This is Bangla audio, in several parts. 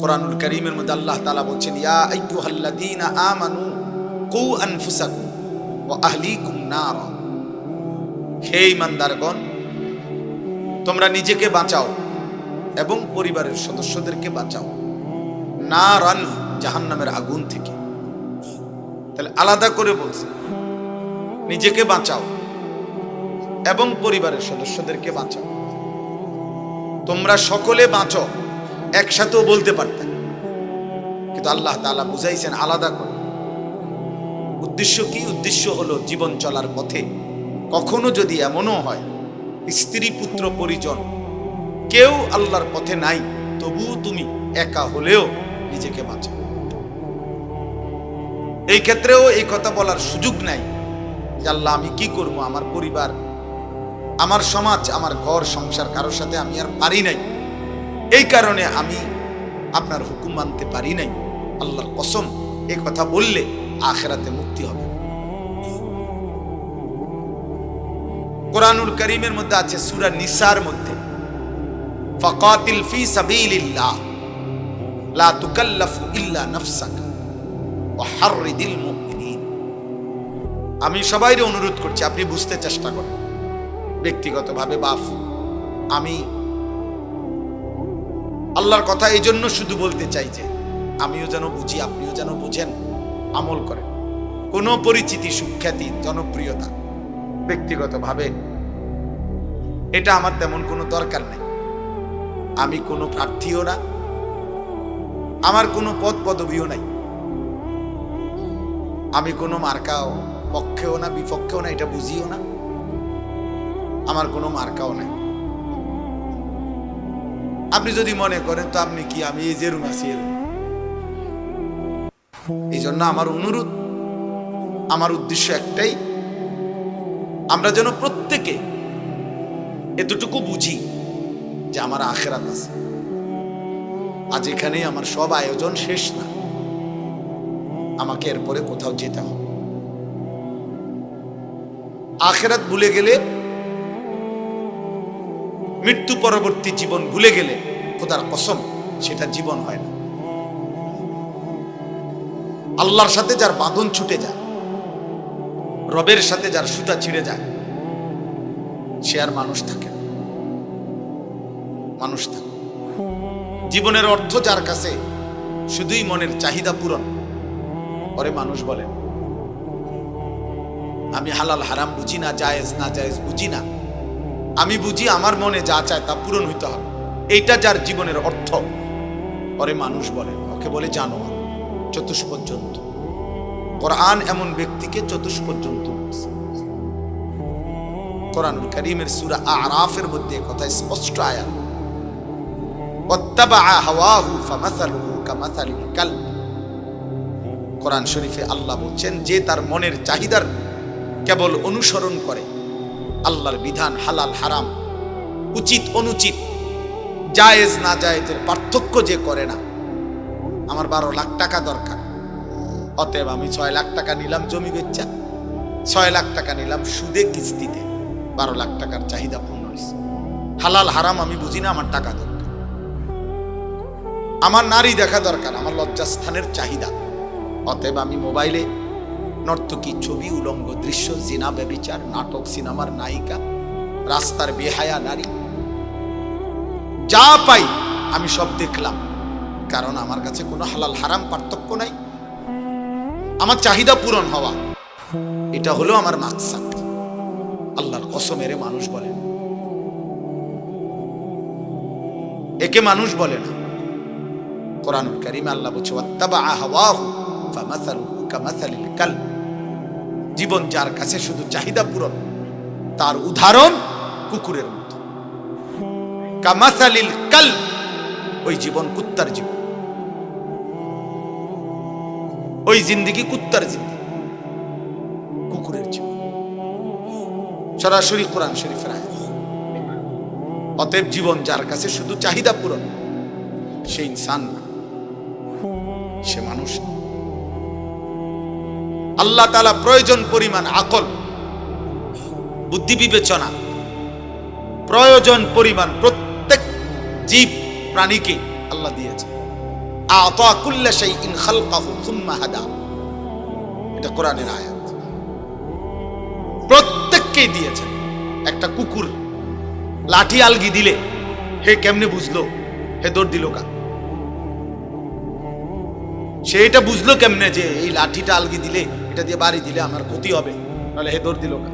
কোরআনুল কারীমের মধ্যে আল্লাহ তাআলা বলছেন, ইয়া আইয়ুহাল্লাযীনা আমানু কু আনফুসাকুম ওয়া আহলিকুম নারা। হে ঈমানদারগণ, তোমরা নিজেকে বাঁচাও এবং পরিবারের সদস্যদেরকে বাঁচাও নারান, জাহান্নামের আগুন থেকে। তাহলে আলাদা করে বলছে, নিজেকে বাঁচাও এবং পরিবারের সদস্যদেরকে বাঁচাও। তোমরা সকলে বাঁচো, একসাথেও বলতে পারতেন, কিন্তু আল্লাহ তাআলা বুঝাইছেন আলাদা করে। উদ্দেশ্য কি? উদ্দেশ্য হলো জীবন চলার পথে কখনো যদি এমনও হয় স্ত্রী পুত্র পরিজন কেউ আল্লাহর পথে নাই, তবুও তুমি একা হলেও নিজেকে বাঁচাও। এই ক্ষেত্রেও এই কথা বলার সুযোগ নাই যে আল্লাহ আমি কি করবো, আমার পরিবার, আমার সমাজ, আমার ঘর সংসার কারোর সাথে আমি আর পারি নাই, এই কারণে আমি আপনার হুকুম মানতে পারি নাই। আল্লাহর কসম, এই কথা বললে আখিরাতে মুক্তি হবে। কোরআনুল কারীমের মধ্যে আছে সূরা নিসার মধ্যে, ফাকাতিল ফি সাবিলিল্লাহ লা তুকাল্লাফু ইল্লা নাফসাকা ওয়া হাররিদিল মুমিনিন। আমি সবাইকে অনুরোধ করছি, আপনি বুঝতে চেষ্টা করেন। ব্যক্তিগতভাবে বাপ, আমি আল্লাহর কথা এই জন্য শুধু বলতে চাই যে আমিও যেন বুঝি, আপনিও যেন বুঝেন, আমল করেন। কোনো পরিচিতি, সুখ্যাতি, জনপ্রিয়তা ব্যক্তিগতভাবে এটা আমার তেমন কোনো দরকার নেই। আমি কোনো প্রার্থীও না, আমার কোনো পদ পদবিও নাই, আমি কোনো মার্কাও পক্ষেও না বিপক্ষেও না, এটা বুঝিও না। আমার কোনো মার্কাও নাই। আপনি যদি মনে করেন তো আপনি কি, আমি এই যে রুম আছি, এই জন্য আমার অনুরোধ, আমার উদ্দেশ্য একটাই, আমরা যেন প্রত্যেকে এতটুকু বুঝি যে আমার আখিরাত আছে। আজ এখানেই আমার সব আয়োজন শেষ না, আমাকে এরপরে কোথাও যেতে হবে। আখিরাত ভুলে গেলে, মৃত্যু পরবর্তী জীবন ভুলে গেলে খোদার কসম সেটা জীবন হয় না। আল্লাহর সাথে যার বাঁধন ছুটে যায়, রবের সাথে যার সুতা ছিঁড়ে যায়, সে আর মানুষ থাকে না। মানুষ থাকে, জীবনের অর্থ যার কাছে শুধুই মনের চাহিদা পূরণ করে, মানুষ বলেন আমি হালাল হারাম বুঝি না, জায়েজ না জায়েজ বুঝি না, আমি বুঝি আমার মনে যা চায় তা পূরণ হইতে হবে। এইটা যার জীবনের অর্থ, পরে মানুষ বলে, ওকে বলে জানোয়ার, চতুষ্পদ জন্তু। কোরআন এমন ব্যক্তিকে চতুষ্পদ জন্তু বলছে। কোরআনুল কারীমের সূরা আরাফের মধ্যে কথা স্পষ্ট আয়াত, ওয়াত্তাবা হাওয়াহু ফামাসালুহু কামাসালিল কালব। কোরআন শরীফে আল্লাহ বলছেন, যে তার মনের চাহিদার কেবল অনুসরণ করে, আল্লাহর বিধান হালাল হারাম, উচিত অনুচিত, জায়েজ না জায়েজের পার্থক্য যে করে না। আমার 12 লাখ টাকা দরকার, অতএব আমি 6 লাখ টাকা নিলাম জমি বেচা, 6 লাখ টাকা নিলাম সুদে কিস্তিতে, 12 লাখ টাকার চাহিদা পূর্ণ হয়েছে। হালাল হারাম আমি বুঝি না, আমার টাকা দরকার। আমার নারী দেখা দরকার, আমার লজ্জাস্থানের চাহিদা, অতএব আমি মোবাইলে নর্তকী ছবি, উলঙ্গ দৃশ্য, জিনা, ব্যভিচার, নাটক, সিনেমার নায়িকা, রাস্তার বেহায়া নারী, যা পাই আমি সব দেখলাম, কারণ আমার কাছে কোনো হালাল হারাম পার্থক্য নাই। আমার চাহিদা পূরণ হওয়া, এটা হলো আমার মাকসাদ। আল্লাহর কসমের মানুষ বলে, একে মানুষ বলে না। কোরআনুল কারীমে আল্লাহ বলছে, ওয়াত্তাবা হাওয়াহু ফামাসালুহু কামাসালিল কালব। জীবন যার কাছে শুধু চাহিদা পূরণ, তার উদাহরণ কুকুরের মতো। কামাসালিল কালব, ওই জীবন কুত্তার জীবন, ওই জিন্দেগি কুত্তার জিন্দেগি, কুকুরের জীবন। সরাসরি কোরআন শরীফের আয়াত। অতএব জীবন যার কাছে শুধু চাহিদা পূরণ, সে ইনসান না, সে মানুষ না। আল্লাহ তাআলা প্রয়োজন পরিমাণ আকল, বুদ্ধি, বিবেচনা, প্রয়োজন পরিমাণ প্রত্যেক জীব প্রাণীকে আল্লাহ দিয়েছে। আ'তা কুল্লা শাইইন খালকাহু সুম্মা হাদা, এটা কোরআনের আয়াত। প্রত্যেককেই দিয়েছেন। একটা কুকুর লাঠি আলগি দিলে হে কেমনে বুঝলো? হে দৌড় দিল কা? সে এটা বুঝলো কেমনে যে এই লাঠিটা আলগি দিলে, এটা দিয়ে বাড়ি দিলে আমার ক্ষতি হবে, নাহলে হে দৌড় দিল কা?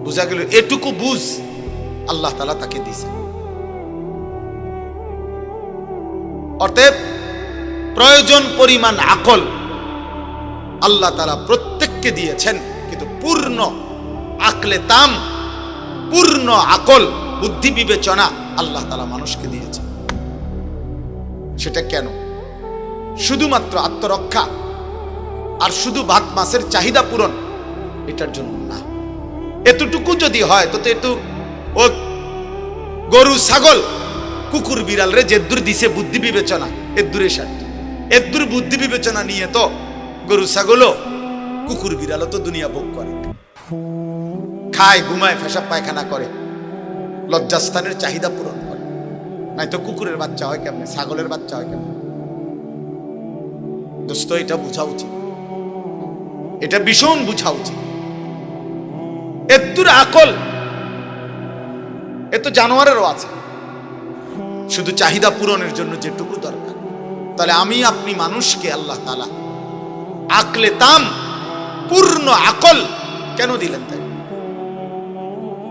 বুঝা গেল এটুকু বুঝ আল্লাহ তাআলা তাকে দিয়েছে। অতএব প্রয়োজন পরিমাণ আকল আল্লাহ তাআলা প্রত্যেককে দিয়েছেন, কিন্তু পূর্ণ আকলে তাম, পূর্ণ আকল, বুদ্ধি বিবেচনা আল্লাহ তাআলা মানুষকে দিয়েছেন। সেটা কেন? শুধুমাত্র আত্মরক্ষা আর শুধু ভাত মাছের চাহিদা পূরণ, এটার জন্য না। এতটুকু যদি হয় তো একটু ও গরু ছাগল কুকুর বিড়াল রে যেদূর দিছে বুদ্ধি বিবেচনা, এদূরে ষাট, এদূর বুদ্ধি বিবেচনা নিয়ে তো গরু ছাগলও কুকুর বিড়ালও তো দুনিয়া ভোগ করে, খায়, ঘুমায়, পেশাব পায়খানা করে, লজ্জাস্থানের চাহিদা পূরণ করে। নাই তো কুকুরের বাচ্চা হয় কেমনে, ছাগলের বাচ্চা হয় কেমনে? দোস্ত, এটা বোঝা উচিত, এটা ভীষণ বোঝা উচিত। এদূর আকল এ তো জানোয়ারেরও আছে, শুধু চাহিদা পূরণের জন্য যেটুকু দরকার। তাহলে আমি আপনি মানুষকে আল্লাহ তাআলা আকলে তাম, পূর্ণ আকল কেন দিলেন? তাই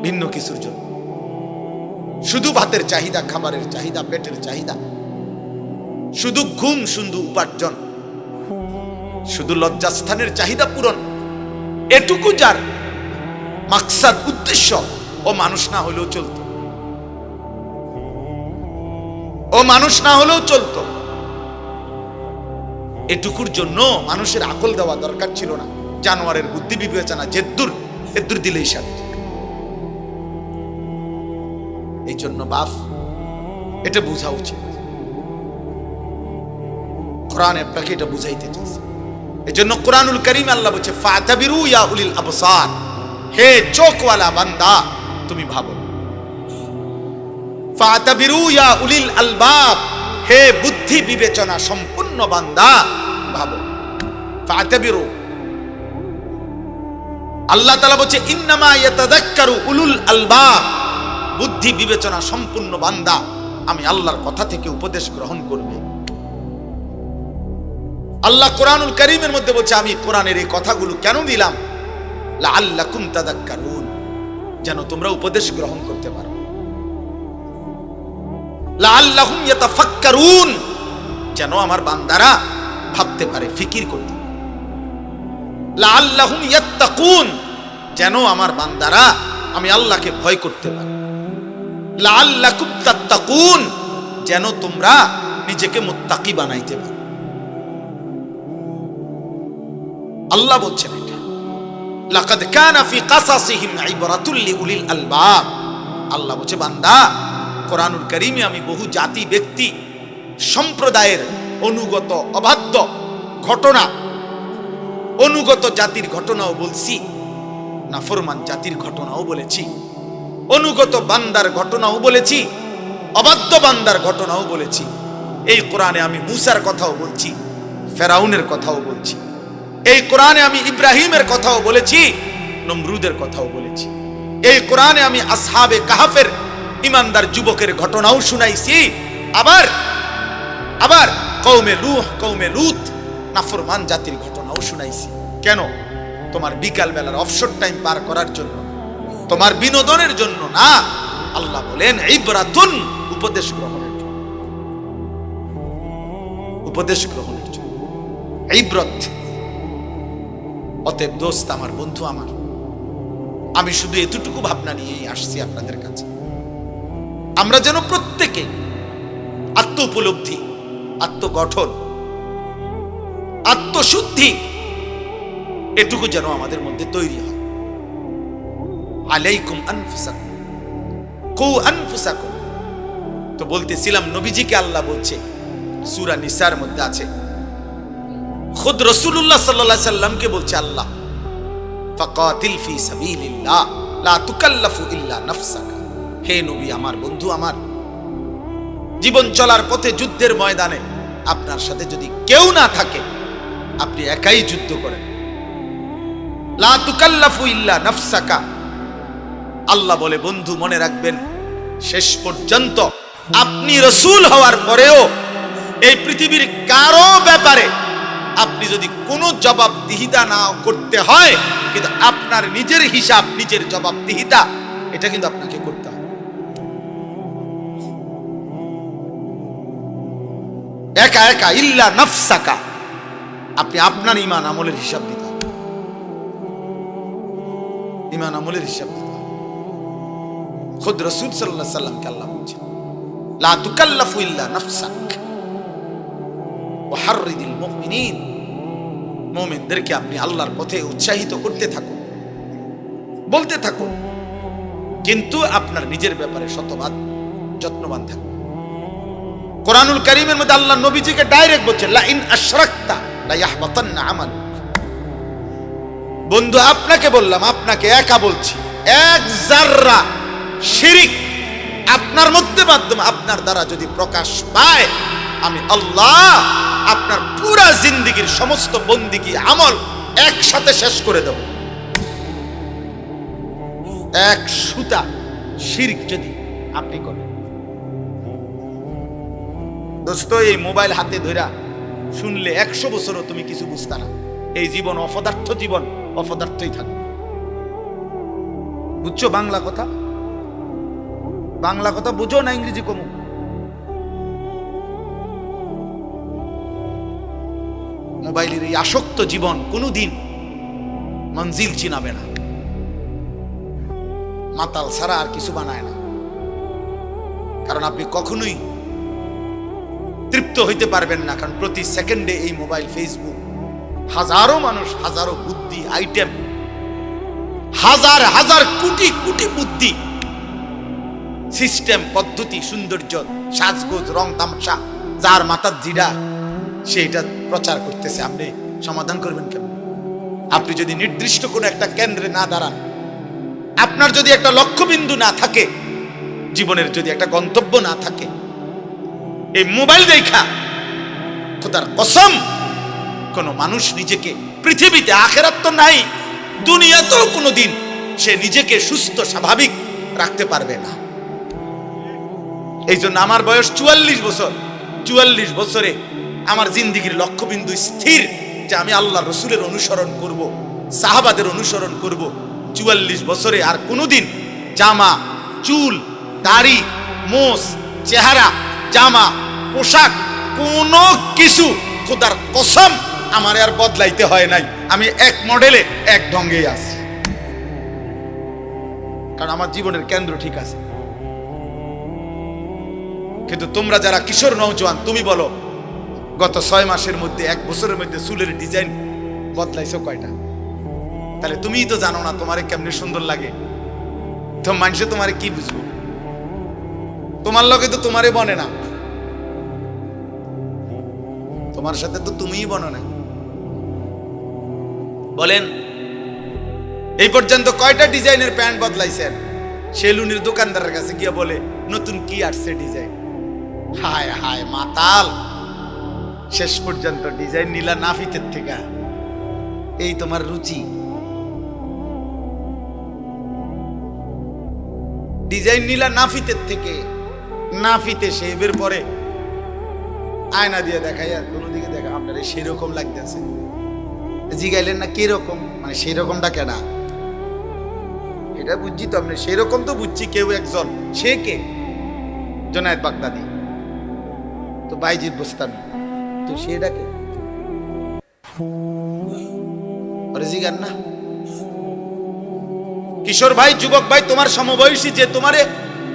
ভিন্ন কিছুর জন্য। শুধু ভাতের চাহিদা, খাবারের চাহিদা, পেটের চাহিদা, শুধু ঘুম, শুধু উপার্জন, শুধু লজ্জাস্থানের চাহিদা পূরণ, এটুকু যার মাকসাদ, উদ্দেশ্য, ও মানুষ না হলেও চলতো, ও মানুষ না হলেও চলতো। এটুকুর জন্য মানুষের আকল দেওয়া দরকার ছিল না। জানোয়ারের বুদ্ধি বিবেচনা যেদূর এদূর দিলেই সাথে। এই জন্য বাপ, এটা বোঝা উচিত। কোরআন আপনাকে এটা বুঝাইতে চাইছে। এই জন্য কোরআনুল কারীম আল্লাহ বলছে ফাতাবিরু ইয়া উলিল আবসার, হে চোখওয়ালা বান্দা তুমি ভাবো। ফাতাবিরু ইয়া উলিল আলবাব, হে বুদ্ধি বিবেচনা সম্পূর্ণ বান্দা ভাবো। ফাতাবিরু, আল্লাহ তাআলা বলছে ইন্নামা ইয়াতাযাক্কারু উলুল আলবাব, বুদ্ধি বিবেচনা সম্পূর্ণ বান্দা আমি আল্লাহর কথা থেকে উপদেশ গ্রহণ করবে। আল্লাহ কোরআনুল কারীমের মধ্যে বলছে আমি কোরআনের এই কথাগুলো কেন দিলাম? লাআল্লাকুম তাযাক্কারুন, যেন তোমরা উপদেশ গ্রহণ করতে পারো। লাআল্লাহুম ইয়াতাফাক্কারুন, যেন আমার বান্দারা ভাবতে পারে, ফিকির করতে পারে। লাআল্লাহুম ইয়াত্তাকুন, যেন আমার বান্দারা আমি আল্লাহকে ভয় করতে পারে। লাআল্লাকুম তাত্তাকুন, যেন তোমরা নিজেকে মুত্তাকি বানাইতে পারো। আল্লাহ বলছেন এটা, লাকাদ কানা ফি কাসাসিহিম ইবরাতুল লিউলিল আলবাব। আল্লাহ বলছে বান্দা, কোরআনুল কারীমে আমি বহু জাতি, ব্যক্তি, সম্প্রদায়ের অনুগত অবাধ্য ঘটনা, অনুগত জাতির ঘটনাও বলছি, নাফরমান জাতির ঘটনাও বলেছি, অনুগত বান্দার ঘটনাও বলেছি, অবাধ্য বান্দার ঘটনাও বলেছি। এই কোরআনে আমি মুসার কথাও বলছি, ফেরাউনের কথাও বলছি। এই কোরআনে আমি ইব্রাহিমের কথাও বলেছি, নমরুদের কথাও বলেছি। এই কোরআনে আমি আসহাবে কাহাফের ইমানদার যুবকের ঘটনাও শুনাইছি। আবার আবার কওমে নূহ, কওমে লূত, নাফরমান জাতির ঘটনাও শুনাইছি। কেন? তোমার বিকাল বেলার অবসর টাইম পার করার জন্য, তোমার বিনোদনের জন্য না। আল্লাহ বলেন ইবরাতুন, উপদেশ গ্রহণের জন্য, উপদেশ গ্রহণের জন্য, ইবরত। অতএব দোস্ত আমার, বন্ধু আমার, আমি শুধু এতটুকু ভাবনা নিয়েই আসছি আপনাদের কাছে। আমরা যেন প্রত্যেকে আত্ম উপলব্ধি, আত্মগঠন, আত্মশুদ্ধি, এটুকু যেন আমাদের মধ্যে তৈরি হয়। আলাইকুম আনফুসাকুম কু আনফুসাকুম, তো বলতেছিলাম নবীজিকে আল্লাহ বলছে, সূরা নিসার মধ্যে আছে, খুদ রাসূলুল্লাহ সাল্লাল্লাহু আলাইহি সাল্লামকে বলছে আল্লাহ, ফাকাতিল ফি সাবিলিল্লাহ লা তুকাল্লাফু ইল্লা নাফসাকা। হে নবী আমার, বন্ধু আমার, জীবন চলার পথে যুদ্ধের ময়দানে আপনার সাথে যদি কেউ না থাকে, আপনি একাই যুদ্ধ করেন। লা তুকাল্লাফু ইল্লা নাফসাকা। আল্লাহ বলে, বন্ধু মনে রাখবেন, শেষ পর্যন্ত আপনি রাসূল হওয়ার পরেও এই পৃথিবীর কারো ব্যাপারে আপনি যদি কোনো জবাবদিহিতা না করতে হয়, কিন্তু আপনার নিজের হিসাব, নিজের জবাবদিহিতা, এটা কিন্তু আপনাকে করতে হবে। একা একা, ইল্লা নাফসাকা, আপনি আপনার ঈমান আমলের হিসাব দিতে হবে। ঈমান আমলের হিসাব দিতে হবে। খুদ রাসূল সাল্লাল্লাহু আলাইহি সাল্লামকে আল্লাহ বলছেন, লা তুকাল্লাফু ইল্লা নাফসাক ওয়া হাররিদিল মুমিনিন। মুমিনদেরকে আপনি আল্লাহর পথে উৎসাহিত করতে থাকুন, বলতে থাকুন, কিন্তু আপনার নিজের ব্যাপারে শতভাগ যত্নবান থাকুন। কোরআনুল কারীমের মধ্যে আল্লাহ নবীজিকে ডাইরেক্ট বলছেন, লা ইন আশরাকতা লা ইয়াহবাতান্না আমালুক। বন্ধু আপনাকে বললাম, আপনাকে একা বলছি, এক যাররা শিরিক আপনার মধ্যে মাধ্যমে আপনার দ্বারা যদি প্রকাশ পায়, আমি আল্লাহ আপনার পুরা জিন্দেগীর সমস্ত বন্দেগী আমল একসাথে শেষ করে দেব। এক সুতা শিরক যদি আপনি করেন, দোস্ত, এই মোবাইল হাতে ধরা শুনলে 100 বছরও তুমি কিছু বুঝতা না। এই জীবন অপদার্থ, জীবন অপদার্থই থাকবে। বুঝছো বাংলা কথা? বাংলা কথা বুঝো না ইংরেজি কমু? মোবাইলের এই আসক্ত জীবন কোনোদিন মঞ্জিল চিনাবে না। মাতাল ছাড়া আর কিছু বানায় না। কারণ আপনি কখনোই তৃপ্ত হইতে পারবেন না, কারণ প্রতি সেকেন্ডে এই মোবাইল, ফেসবুক, হাজারো মানুষ, হাজারো বুদ্ধি, আইটেম, হাজার হাজার কোটি কোটি বুদ্ধি, সিস্টেম, পদ্ধতি, সৌন্দর্য, সাজগোজ, রং তামাশা, যার মাথার জিডা সেইটা প্রচার করতেছে। আপনি সমাধান করবেন কেমন? আপনি যদি নির্দিষ্ট কোনো একটা কেন্দ্রে না দাঁড়ান, আপনার যদি একটা লক্ষ্যবিন্দু না থাকে, জীবনের যদি একটা গন্তব্য না থাকে, এই মোবাইল দেখা খোদার কসম কোন মানুষ নিজেকে পৃথিবীতে, আখেরাত তো নাই, দুনিয়াতেও কোনোদিন সে নিজেকে সুস্থ স্বাভাবিক রাখতে পারবে না। এই জন্য আমার বয়স 44 বছর। 44 বছরে আমার জিন্দেগির লক্ষ্যবিন্দু স্থির যে আমি আল্লাহ রসুলের অনুসরণ করব, সাহাবাদের অনুসরণ করব। 44 বছরে আর কোনোদিন জামা, চুল, দাড়ি, মোষ, চেহারা, জামা, পোশাক, কোনো কিছু খোদার কসম আমার আর বদলাইতে হয় নাই। আমি এক মডেলে, এক ঢঙ্গেই আছি, কারণ আমার জীবনের কেন্দ্র ঠিক আছে। কিন্তু তোমরা যারা কিশোর নওজোয়ান, তুমি বলো গত 6 মাসের মধ্যে, 1 বছরের মধ্যে চুলের ডিজাইন বদলাইছো কয়টা? তাহলে তুমিই তো জানো না তোমারে কেমনে সুন্দর লাগে। তো মানুষে তোমারে কি বুঝবো? তোমার লগে তো তোমারে বনে না, তোমার সাথে তো তুমিই বনো না। বলেন এই পর্যন্ত কয়টা ডিজাইনের প্যান্ট বদলাইছেন? সেলুনের দোকানদারের কাছে গিয়ে বলে নতুন কি আসছে ডিজাইন। হায় হায় মাতাল, শেষ পর্যন্ত ডিজাইন নিলা নাফিতের থেকে। এই তোমার রুচি? ডিজাইন নিলা নাফিতের থেকে, নাফিতে শেভের পরে আয়না দিয়ে দেখাই, আর কোনো দিকে দেখা আপনার সেরকম লাগতেছে। জিগাইলেন না কিরকম, মানে সেই রকমটা কেনা? এটা বুঝছি তো আপনি, সেরকম তো বুঝছি কেউ একজন। সে কে? জোনায়েদ বাগদাদি, তো বাইজিদ বুস্তামি, তো সেটা কে? জিগান না। কিশোর ভাই, যুবক ভাই, তোমার সমবয়সী যে তোমারে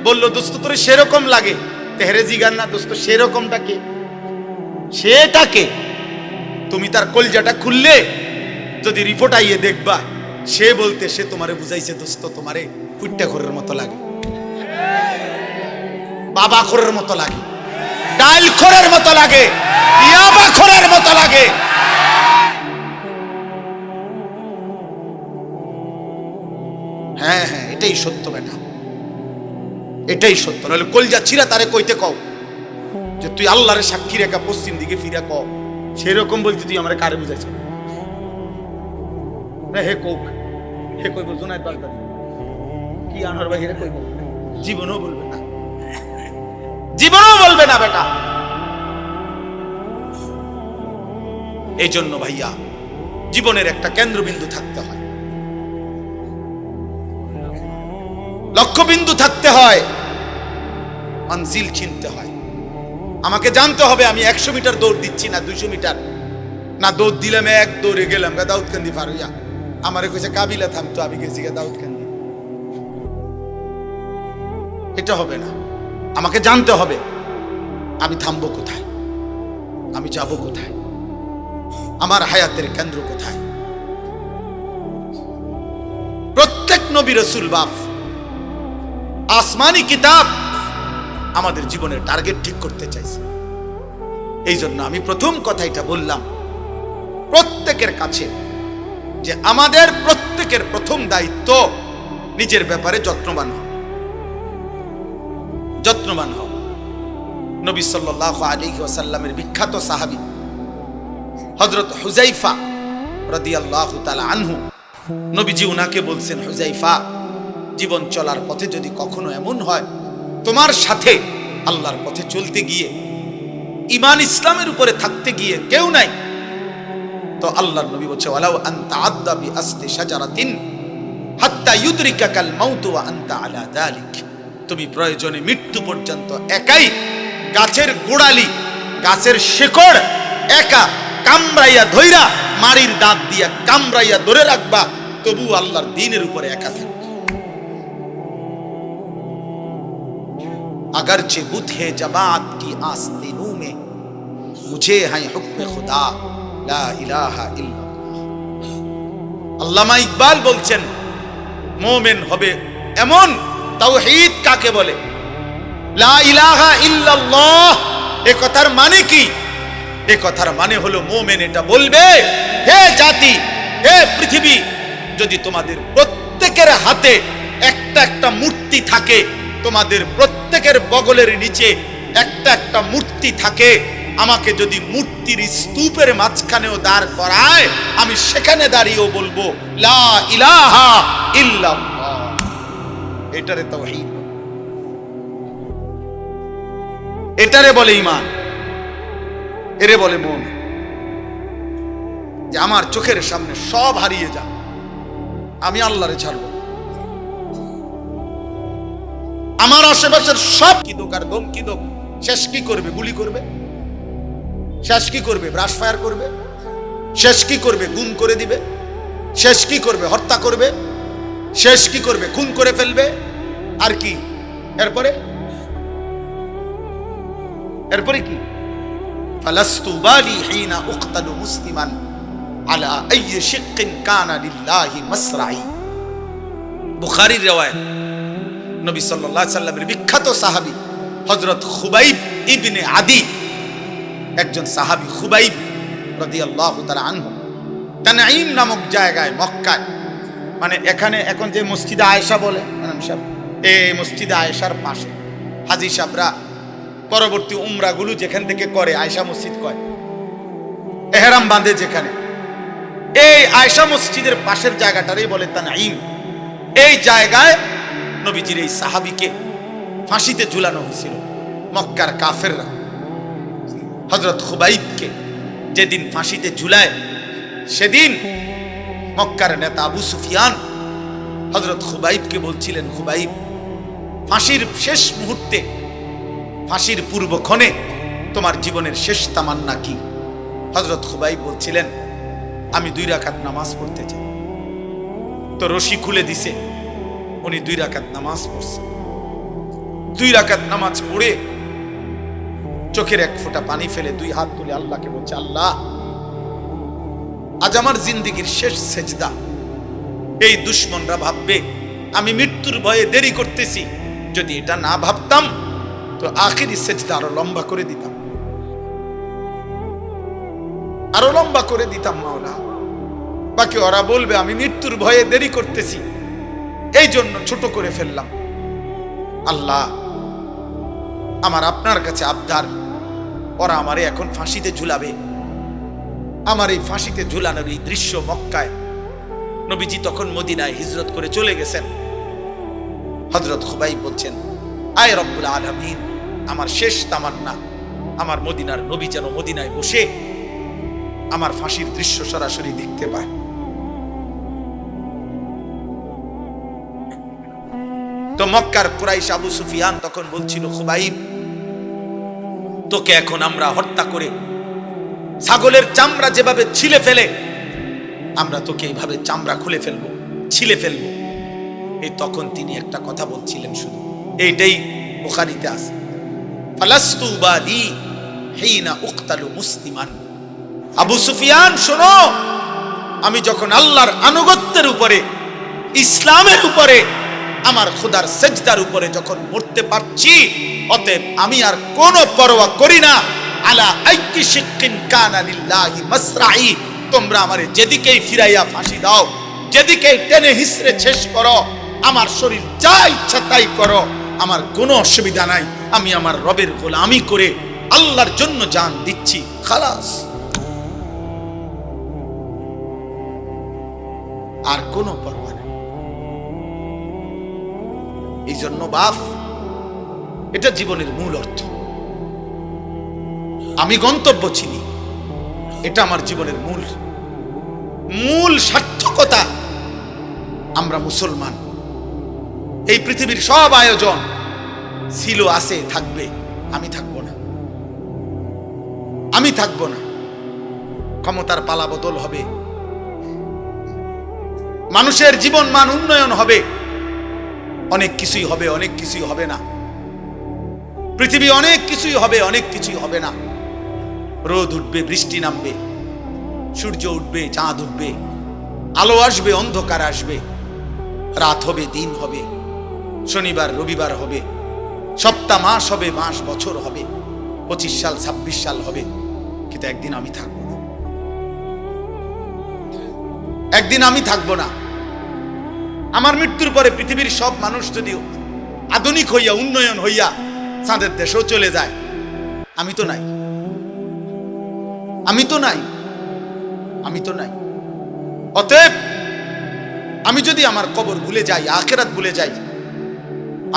বললো দোস্ত তোরে সেরকম লাগে, তেহরে জিগান না দোস্ত সেরকমটা কে? সেটাকে তুমি তার কলজাটা খুললে যদি রিপোর্ট আইয়ে দেখবা, সে বলতে সে তোমারে বুঝাইছে দোস্ত তোমারে ফুট্টা খোরের মতো লাগে, বাবা খোরের মতো লাগে, ডাল খোরের মতো লাগে, ইয়াবা খোরের মতো লাগে। হ্যাঁ হ্যাঁ, এটাই সত্য বেটা, এটাই সত্য। নাহলে কলজা ছিঁড়া তারে কইতে কও যে তুই আল্লাহরে সাক্ষী রেখা পশ্চিম দিকে ফিরা ক, সেরকম বলতে তুই আমার কারে বুঝাইছ না? হে কোক, হে কইব জুনায়েদ বাগদাদি কি আনোয়ার ভাই, হে কইব, জীবনও বলবে না, জীবনও বলবে না বেটা। এই জন্য ভাইয়া জীবনের একটা কেন্দ্রবিন্দু থাকতে হয়, লক্ষ্যবিন্দু থাকতে হয়, মঞ্জিল চিনতে হয়। আমাকে জানতে হবে আমি 100 মিটার দৌড় দিচ্ছি না 200 মিটার, না দৌড় দিলাম এক দৌড়ে গেলাম দাউদকান্দি পার হইয়া, আমারে কইছে কাবিলা থামতো, আমি গেছি দাউদকান্দি। এটা হবে না। আমাকে জানতে হবে আমি থামবো কোথায়, আমি যাব কোথায়, আমার হায়াতের কেন্দ্র কোথায়। প্রত্যেক নবী রাসূল বাপ আসমানি কিতাব আমাদের জীবনের টার্গেট ঠিক করতে চাইছে। এই জন্য আমি প্রথম কথা এটা বললাম প্রত্যেকের কাছে যে আমাদের প্রত্যেকের প্রথম দায়িত্ব নিজের ব্যাপারে যত্নবান হওয়া, যত্নবান হওয়া। নবী সাল্লাল্লাহু আলাইহি ওয়াসাল্লামের বিখ্যাত সাহাবী হযরত হুযায়ফা রাদিয়াল্লাহু তাআলা আনহু, নবীজি উনাকে বলছেন, হুযায়ফা, জীবন চলার পথে যদি কখনো এমন হয় তোমার সাথে আল্লাহর পথে চলতে গিয়ে ঈমান ইসলামের উপরে থাকতে গিয়ে কেউ নাই, তো আল্লাহর নবী বলছে, ওয়ালাউ আনতা আদদা বিআসলি শাজারাতিন হাত্তা ইউদরিকাকাল মাউত ওয়া আনতা আলা যালিক, তুমি প্রয়োজনে মৃত্যু পর্যন্ত একাই গাছের গোড়ালি, গাছের শেকড় একা কামড়াইয়া ধইরা, মারির দাঁত দিয়া কামড়াইয়া ধরে রাখবা, তবু আল্লাহর দ্বীনের উপরে একা থাকবে। अगरचे बुत है जमात की आस्तीनों में, मुझे है हुक्म खुदा ला इलाहा इल्लल्लाह। আল্লামা ইকবাল বলছেন মুমিন হবে এমন, তাওহীদ কাকে বলে, লা ইলাহা ইল্লাল্লাহ, এই কথার মানে কি? এই কথার মানে হলো মুমিন এটা বলবে, হে জাতি, হে পৃথিবী, যদি তোমাদের প্রত্যেকের হাতে একটা একটা মূর্তি থাকে, তোমাদের প্রত্যেকের বগলের নিচে একটা একটা মূর্তি থাকে, আমাকে যদি মূর্তির স্তূপের মাঝখানেও দাঁড় করায়, আমি সেখানে দাঁড়িয়েও বলবো লা ইলাহা ইল্লাল্লাহ। এটারে তাওহীদ, এটারে বলে ঈমান, এরে বলে মুমিন। যে আমার চোখের সামনে সব হারিয়ে যাক, আমি আল্লাহরে ছাড়বো। আমার আশেপাশের সব কি দোক আর ধমকি দোক, শেষ কি করবে? গুলি করবে। শেষ কি করবে? ব্রাশ ফায়ার করবে। শেষ কি করবে? গুম করে দিবে। শেষ কি করবে? হত্যা করবে। শেষ কি করবে? খুন করে ফেলবে। আর কি এরপরে? এরপরে কি? ফালাস্তু বালি হিনা উকতালু মুসলিমান আলা আইয়ি শিক্কিন কানা লিল্লাহি মাসরাই। বুখারীর riwayat, নবী সাল্লাল্লাহু আলাইহি সাল্লামের বিখ্যাত সাহাবী হযরত খুবাইব ইবনে আদি, একজন সাহাবী খুবাইব রাদিয়াল্লাহু তাআলা আনহু, তানঈম নামক জায়গায় মক্কায়, মানে এখানে এখন যে মসজিদে আয়েশা বলে, এই মসজিদে আয়েশার পাশে হাজী সাহেবরা পরবর্তী উমরাগুলো যেখান থেকে করে আয়েশা মসজিদ কয়, এহরাম বাঁধে যেখানে, এই আয়েশা মসজিদের পাশের জায়গাটারই বলে তানঈম। এই জায়গায় নবীজির এই সাহাবীকে ফাঁসিতে ঝুলানো হয়েছিল। মক্কার কাফেররা হযরত খুবাইবকে যেদিন ফাঁসিতে ঝুলায়, সেদিন মক্কার নেতা আবু সুফিয়ান হযরত খুবাইবকে বলছিলেন, খুবাইব, ফাঁসির শেষ মুহূর্তে, ফাঁসির পূর্বক্ষণে তোমার জীবনের শেষ তামান্না কি? হযরত খুবাইব বলছিলেন, আমি 2 রাকাত নামাজ পড়তে চাই। তো রশি খুলে দিছে, উনি 2 রাকাত নামাজ পড়ছে। 2 রাকাত নামাজ পড়ে চোখের এক ফোঁটা পানি ফেলে 2 হাত তুলে আল্লাহকে বলছে, আল্লাহ, আজ আমার জিন্দেগীর শেষ সেজদা। এই দুশমনরা ভাববে আমি মৃত্যুর ভয়ে দেরি করতেছি, যদি এটা না ভাবতাম তো আখিরি সেজদা আরো লম্বা করে দিতাম, আরো লম্বা করে দিতাম মাওলা। বাকি ওরা বলবে আমি মৃত্যুর ভয়ে দেরি করতেছি, এই জন্য ছোট করে ফেললাম। আল্লাহ, আমার আপনার কাছে আবদার, ওরা আমারে এখন ফাঁসিতে ঝুলাবে। আমার এই ফাঁসিতে ঝুলানোর এই দৃশ্য মক্কায়, নবীজি তখন মদিনায় হিজরত করে চলে গেছেন। হযরত খুবাইব বলছেন, আয় রব্বুল আলামিন, আমার শেষ তামান্না আমার মদিনার নবী যেন মদিনায় বসে আমার ফাঁসির দৃশ্য সরাসরি দেখতে পায়। তো মক্কার কুরাইশ আবু সুফিয়ান তখন বলছিল, খুবাইব, তোকে এখন আমরা হত্যা করে ছাগলের চামড়া যেভাবে ছিলে ফেলে, আমরা তোকে এইভাবে চামড়া খুলে ফেলবো, ছিলে ফেলবো। এই তখন তিনি একটা কথা বলছিলেন, শুধু এইটাই বুখারীতে আছে, ফালাস্তু বালি হিনা উকতালু মুসলিমান। আবু সুফিয়ান শোনো, আমি যখন আল্লাহর আনুগত্যের উপরে, ইসলামের উপরে, আমার খোদার সেজদার উপরে যখন মরতে পারছি, অতএব আমি আর কোনো পরোয়া করি না। আলা আইকি শিক্কিন কানা লিল্লাহি মাসরাই, তোমরা আমারে যেদিকেই ফিরাইয়া ফাঁসি দাও, যেদিকেই টেনে হিসড়ে শেষ করো, আমার শরীর যা ইচ্ছা তাই করো, আমার কোনো অসুবিধা নাই। আমি আমার রবের গোলামি করে আল্লাহর জন্য জান দিচ্ছি, খালাস। আর কোনো পরোয়া নেই। এই জন্য বাপ, এটা জীবনের মূল অর্থ। আমি গন্তব্য চিনি, এটা আমার জীবনের মূল সার্থকতা। আমরা মুসলমান, এই পৃথিবীর সব আয়োজন ছিল, আছে, থাকবে। আমি থাকবো না, আমি থাকবো না। ক্ষমতার পালা বদল হবে, মানুষের জীবন মান উন্নয়ন হবে, অনেক কিছুই হবে, অনেক কিছুই হবে না। পৃথিবী অনেক কিছুই হবে, অনেক কিছুই হবে না। রোদ উঠবে, বৃষ্টি নামবে, সূর্য উঠবে, চাঁদ উঠবে, আলো আসবে, অন্ধকার আসবে, রাত হবে, দিন হবে, শনিবার রবিবার হবে, সপ্তাহ মাস হবে, মাস বছর হবে, 25 সাল 26 সাল হবে। কিন্তু একদিন আমি থাকবো না, একদিন আমি থাকবো না। আমার মৃত্যুর পরে পৃথিবীর সব মানুষ যদি আধুনিক হইয়া, উন্নয়ন হইয়া চাঁদের দেশেও চলে যায়, আমি তো নাই, আমি তো নাই, আমি তো নাই। অতএব আমি যদি আমার কবর ভুলে যাই, আখিরাত ভুলে যাই,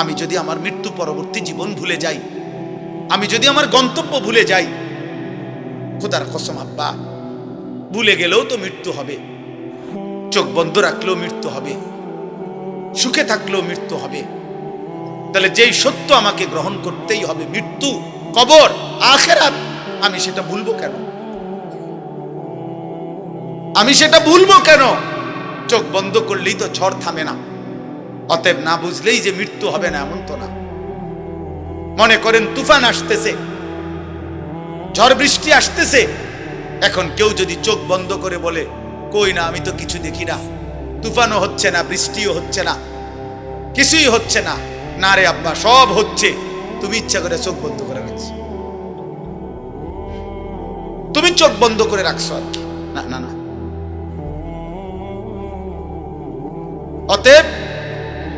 আমি যদি আমার মৃত্যু পরবর্তী জীবন ভুলে যাই, আমি যদি আমার গন্তব্য ভুলে যাই, খোদার কসম আব্বা, ভুলে গেলেও তো মৃত্যু হবে, চোখ বন্ধ রাখলেও মৃত্যু হবে, সুখে থাকলেও মৃত্যু হবে। তাহলে যেই সত্য আমাকে গ্রহণ করতেই হবে, মৃত্যু, কবর, আখিরাত, আমি সেটা ভুলবো কেন? আমি সেটা ভুলবো কেন? চোখ বন্ধ করলেই তো ঝড় থামে না। অতএব না বুঝলেই যে মৃত্যু হবে না এমন তো না। মনে করেন তুফান আসতেছে, ঝড় বৃষ্টি আসতেছে, এখন কেউ যদি চোখ বন্ধ করে বলে, কই না, আমি তো কিছু দেখি না, তুফানও হচ্ছে না, বৃষ্টিও হচ্ছে না, কিছুই হচ্ছে না। না রে আব্বা, সব হচ্ছে, তুমি ইচ্ছা করে চোখ বন্ধ করে রাখছো, তুমি চোখ বন্ধ করে রাখছো আর কি। না না না। অতএব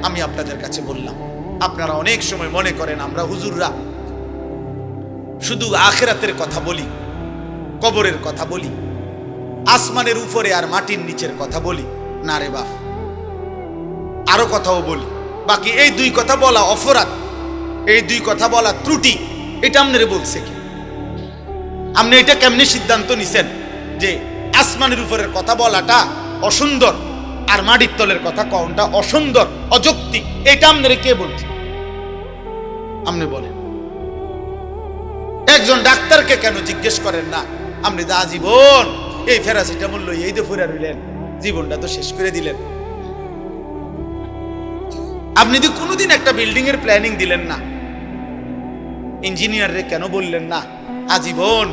আমি আপনাদের কাছে বললাম, আপনারা অনেক সময় মনে করেন আমরা হুজুররা শুধু আখিরাতের কথা বলি, কবরের কথা বলি, আসমানের উপরে আর মাটির নিচের কথা বলি। না রে বাপ, আরো কথাও বলি। বাকি এই দুই কথা বলা অপরাধ, এই দুই কথা বলা ত্রুটি, এটা আপনারে বলছে কি? আপনি এটা কেমনে সিদ্ধান্ত নিছেন যে আসমানের উপরের কথা বলাটা অসুন্দর আর মাটির তলের কথা কোনটা অসুন্দর, অযৌক্তিক? এটা আপনারে কে বলছে? আপনি বলেন। একজন ডাক্তারকে কেন জিজ্ঞেস করেন না, আপনি যা জীবন এই প্যারাসিটামল লই এই তো ফুরা রইলেন, জীবনটা তো শেষ করে দিলেন। আপনি তো কোনোদিন একটা বিল্ডিং এর প্ল্যানিং দিলেন না, ইঞ্জিনিয়ার রে কেন বললেন না আজীবন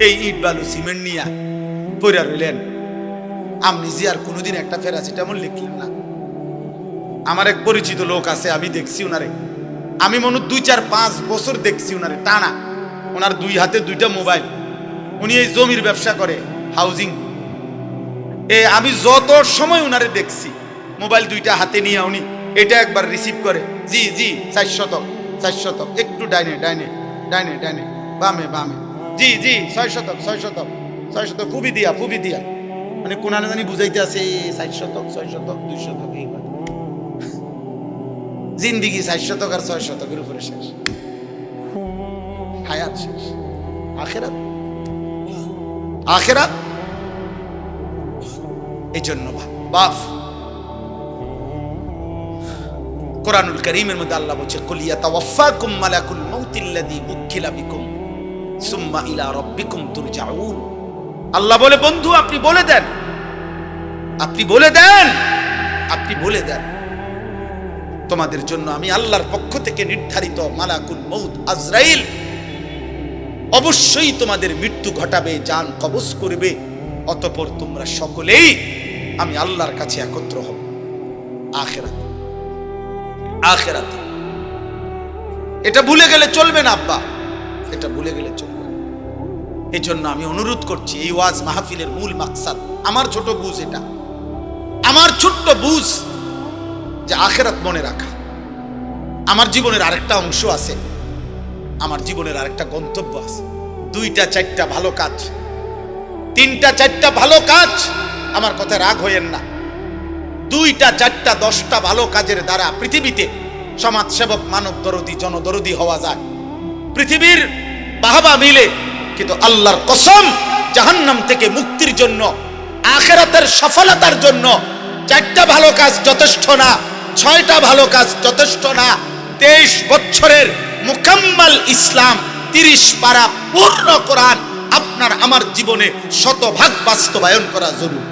এই ইট বালু সিমেন্ট নিয়ে পড়া রইলেন? আপনি যে আর কোনোদিন একটা প্যারাসিটামল লিখলেন না। আমার এক পরিচিত লোক আছে, আমি দেখছি ওনারে, আমি মনে 2-4-5 বছর দেখছি ওনারে টানা। ওনার 2 হাতে 2টা মোবাইল, উনি এই জমির ব্যবসা করে, হাউজিং। আমি যত সময় ওনারে দেখছি মোবাইল 2টা হাতে নিয়ে উনি এটা একবার রিসিভ করে, জি জি 400, একটু ডাইনে ডাইনে ডাইনে ডাইনে, বামে বামে, জি জি 6 শতক ফুবি দিয়া মানে কোনানে জানি বুঝাইতে আছে 60 শতক 6 শতক 2 শতক এইবার জিন্দিগি 60 শতক আর 6 শতকের উপরে শেষ, হায়াত শেষ। আখেরাত এই জন্য বাপ কোরআনুল কারীমের মধ্যে আল্লাহ বলছে কুলিয়া তাওয়াফাকুম মালাকুল মাউতিল্লাযী উকিলা বিকুম সুম্মা ইলা রাব্বিকুম তুরজাউন। আল্লাহ বলে বন্ধু আপনি বলে দেন তোমাদের জন্য আমি আল্লাহর পক্ষ থেকে নির্ধারিত মালাকুল মউত আজরাইল অবশ্যই তোমাদের মৃত্যু ঘটাবে, জান কবজ করবে, অতঃপর তোমরা সকলেই আমি আল্লাহর কাছে একত্র হব আখিরাতে। এটা ভুলে গেলে চলবে না আব্বা, এটা ভুলে গেলে চলবে না। এই জন্য আমি অনুরোধ করছি, এই ওয়াজ মাহফিলের মূল মাকসাদ আমার ছোট বুঝ, এটা আমার ছোট্ট বুঝ যে আখিরাত মনে রাখা। আমার জীবনের আরেকটা অংশ আছে, আমার জীবনের আরেকটা গন্তব্য আছে। 2টা 4টা ভালো কাজ, 3টা 4টা ভালো কাজ, আমার কথা রাগ হইেন না। 2টা 4টা 10টা ভালো কাজের দ্বারা পৃথিবীতে সমাজসেবক, মানব দরদি, জনদরদি হওয়া যায়, পৃথিবীর বাহবা মিলে। কিন্তু আল্লাহর কসম, জাহান্নাম থেকে মুক্তির জন্য, আখিরাতের সফলতার জন্য 4টা ভালো কাজ যথেষ্ট না, 6টা ভালো কাজ যথেষ্ট না। 23 বছরের মুকাম্মাল ইসলাম, 30 পারা পূর্ণ কোরআন আপনার আমার জীবনে শতভাগ বাস্তবায়ন করা জরুরি।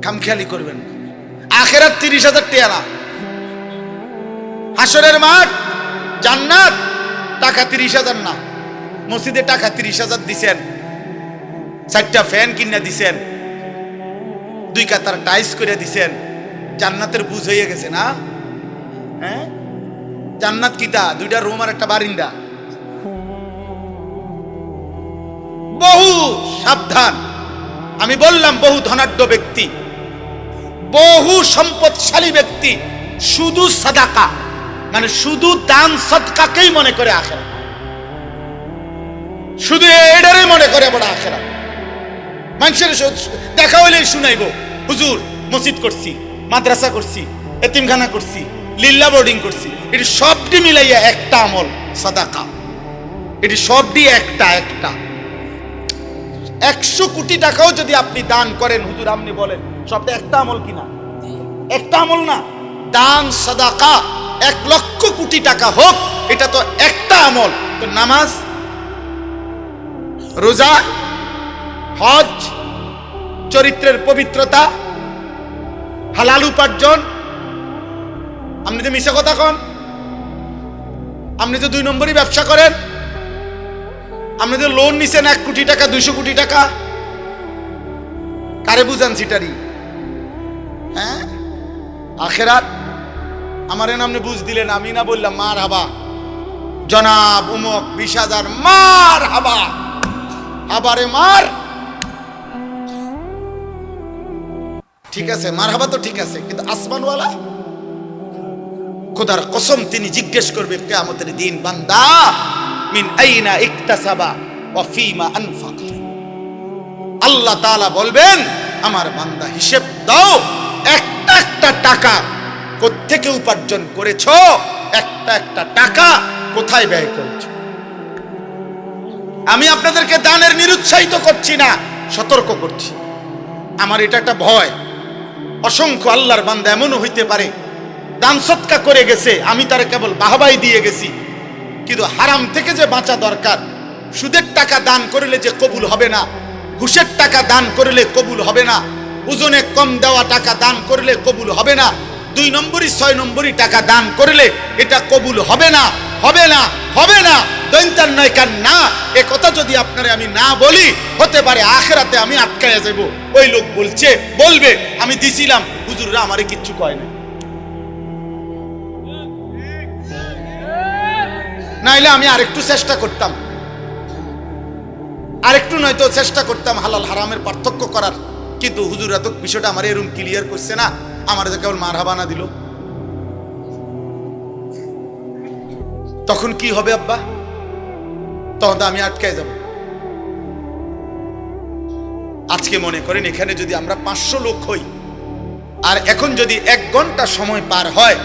খামখেয়ালি করবেন না। আখিরাত 30,000 টাকা না, হাসরের মাঠ জান্নাত টাকা 30,000 না। মসজিদে টাকা 30,000 দিছেন, 4টা ফ্যান কিনে দিছেন, 2 কাতার টাইলস করে দিছেন, জান্নাতের বুঝ হয়ে গেছে না? হ্যাঁ, জান্নাত কিতা 2টা রুম আর একটা বারিন্দা। বহু সাবধান, আমি বললাম বহু ধনাঢ্য ব্যক্তি, বহু সম্পদশালী ব্যক্তি শুধু সাদাকা মানে শুধু দান সদকাকেই মনে করে আখিরাত, শুধু এটারই মনে করে বড় আখিরাত। মানুষের দেখা হইলে শুনাইব, হুজুর মসজিদ করছি, মাদ্রাসা করছি, এতিমখানা করছি, লিল্লা বোর্ডিং করছি, এটি সবটি মিলাইয়া একটা আমল সাদাকা। এটি সবটি একটা 100 কোটি টাকাও যদি আপনি দান করেন, হুজুর আপনি বলেন সবটা একটা আমল কিনা? একটা আমল না। দান সাদাকা 1 লক্ষ কোটি টাকা হোক, এটা তো একটা আমল। তো নামাজ, রোজা, হজ, চরিত্রের পবিত্রতা, হালাল উপার্জন, আপনি যে মিশা কথা কন, আপনি যে 2 নম্বরই ব্যবসা করেন, আপনি যে লোন নিছেন 1 কোটি টাকা 200 কোটি টাকা, কারে বুঝান সিটারি? হ্যাঁ, আখিরাত আমার আপনি বুঝ দিলেন, আমি না বললাম মার হাবা জনাব উমক 20,000 মার হাবা, আবারে মার, ঠিক আছে মার হাবা তো ঠিক আছে, কিন্তু আসমানওয়ালা খোদার কসম তিনি জিজ্ঞেস করবে কিয়ামতের দিন, বান্দা মিন আইনা ইকতাসাবা ওয়া ফীমা আনফাক। আল্লাহ তাআলা বলবেন, আমার বান্দা হিসাব দাও, একটা টাকা কোত্থেকে উপার্জন করেছো, একটা টাকা কোথায় ব্যয় করেছো। আমি আপনাদেরকে দানের নিরুৎসাহিত করছি না, সতর্ক করছি। আমার এটা একটা ভয়, অসংখ্য আল্লাহর বান্দা এমনও হইতে পারে দান সৎকা করে গেছে, আমি তারে কেবল বাহবাই দিয়ে গেছি, কিন্তু হারাম থেকে যে বাঁচা দরকার। সুদের টাকা দান করলে যে কবুল হবে না, ঘুষের টাকা দান করলে কবুল হবে না, ওজনে কম দেওয়া টাকা দান করলে কবুল হবে না, 2 নম্বরই 6 নম্বরই টাকা দান করলে এটা কবুল হবে না, হবে না, হবে না, দৈন্তার নয় কান না। এ কথা যদি আপনারে আমি না বলি, হতে পারে আখিরাতে আমি আটকায়া যাব। ওই লোক বলবে আমি দিছিলাম, হুজুররা আমারে কিচ্ছু কয় না। নাইলে আমি আরেকটু চেষ্টা করতাম, আরেকটু নয়তো চেষ্টা করতাম হালাল হারামের পার্থক্য করার, কিন্তু হুজুররা তো বিষয়টা আমার এরকম ক্লিয়ার করছে না, আমার তো কেবল মারহাবা না দিল। তখন কি হবে আব্বা? তখন তো আমি আটকে যাব। আজকে মনে করেন এখানে যদি আমরা 500 লোক হই, আর এখন যদি 1 ঘন্টা সময় পার হয়,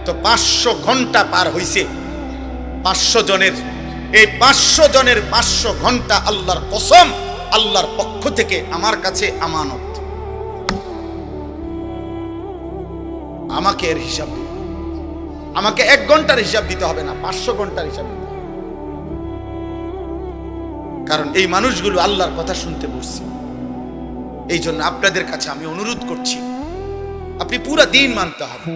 তো 500 ঘন্টা পার হইছে 500 জনের। এই 500 জনের 500 ঘন্টা আল্লাহর কসম, আল্লাহর পক্ষ থেকে আমার কাছে আমানত। আমাকে এর হিসাব দিতে, আমাকে 1 ঘন্টার হিসাব দিতে হবে না, 500 ঘন্টার হিসাব দিতে হবে। কারণ এই মানুষগুলো আল্লাহর কথা শুনতে বসছে। এই জন্য আপনাদের কাছে আমি অনুরোধ করছি, আপনি পুরা দিন মানতে হবে।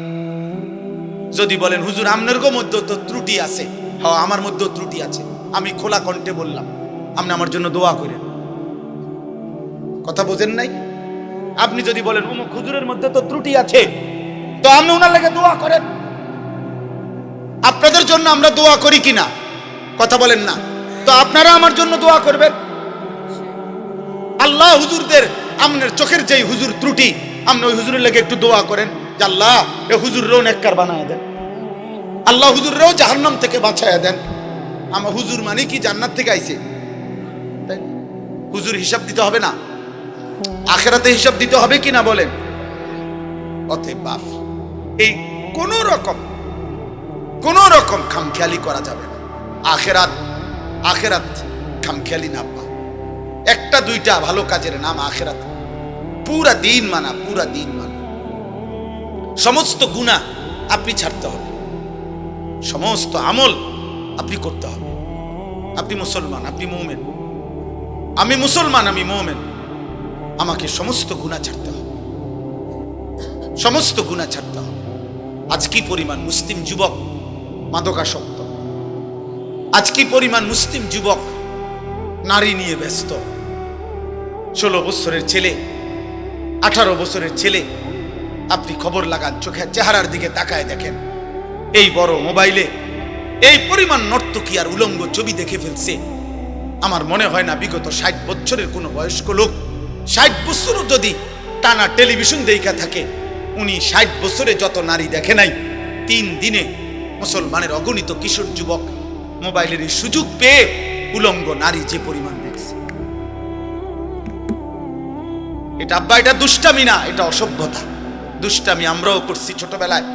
যদি বলেন হুজুর আপনার মধ্যে তো ত্রুটি আছে, হ্যাঁ আমার মধ্যেও ত্রুটি আছে, আমি খোলা কণ্ঠে বললাম, আপনি আমার জন্য দোয়া করেন। কথা বোঝেন নাই? আপনি যদি বলেন অমুক হুজুরের মধ্যে তো ত্রুটি আছে, তো আপনি ওনার লাগে দোয়া করেন। আপনাদের জন্য আমরা দোয়া করি কিনা কথা বলেন না? তো আপনারা আমার জন্য দোয়া করবেন। আল্লাহ হুজুরদের, আপনার চোখের যেই হুজুর ত্রুটি, আপনি ওই হুজুরের লাগে একটু দোয়া করেন যে আল্লাহ এ হুজুররেও নেককার বানায় দেন, আল্লাহ হুজুররেও জাহান্নাম থেকে বাঁচায়া দেন। আমার হুজুর মানে কি জান্নাত থেকে আইছে? হুজুর হিসাব দিতে হবে না? আখিরাতে হিসাব দিতে হবে কিনা বলেন? অতএব বাপ, এই কোন রকম খামখেয়ালি করা যাবে না। আখিরাত খামখেয়ালি না পা, একটা দুইটা ভালো কাজের নাম আখিরাত। পুরা দিন মানা, পুরা দিন মানা। সমস্ত গুনাহ আপনি ছাড়তে হবে, সমস্ত আমল আপনি করতে হবে। আপনি মুসলমান, আপনি মুমিন, আমি মুসলমান, আমি মুমিন। আমাকে সমস্ত গুনাহ ছাড়তে হবে, সমস্ত গুনাহ ছাড়তে হবে। আজ কি পরিমাণ মুসলিম যুবক মাদকাসক্ত, আজ কি পরিমাণ মুসলিম যুবক নারী নিয়ে ব্যস্ত। 16 বছরের ছেলে, 18 বছরের ছেলে, আপনি খবর লাগান, চোখের চেহারার দিকে তাকায় দেখেন, এই বড় মোবাইলে এই পরিমাণ নর্তকী আর উলঙ্গ ছবি দেখে ফেলছে। আমার মনে হয় না বিগত 60 বছরের কোনো বয়স্ক লোক 60 বছরও যদি টানা টেলিভিশন দেখা থাকে, উনি 60 বছরে যত নারী দেখে নাই, 3 দিনে মুসলমানের অগণিত কিশোর যুবক মোবাইলের এই সুযোগ পেয়ে উলঙ্গ নারী যে পরিমাণ দেখছে। এটা আব্বা, এটা দুষ্টামি না, এটা অসভ্যতা। দুষ্টামি আমরাও করছি ছোটবেলায়,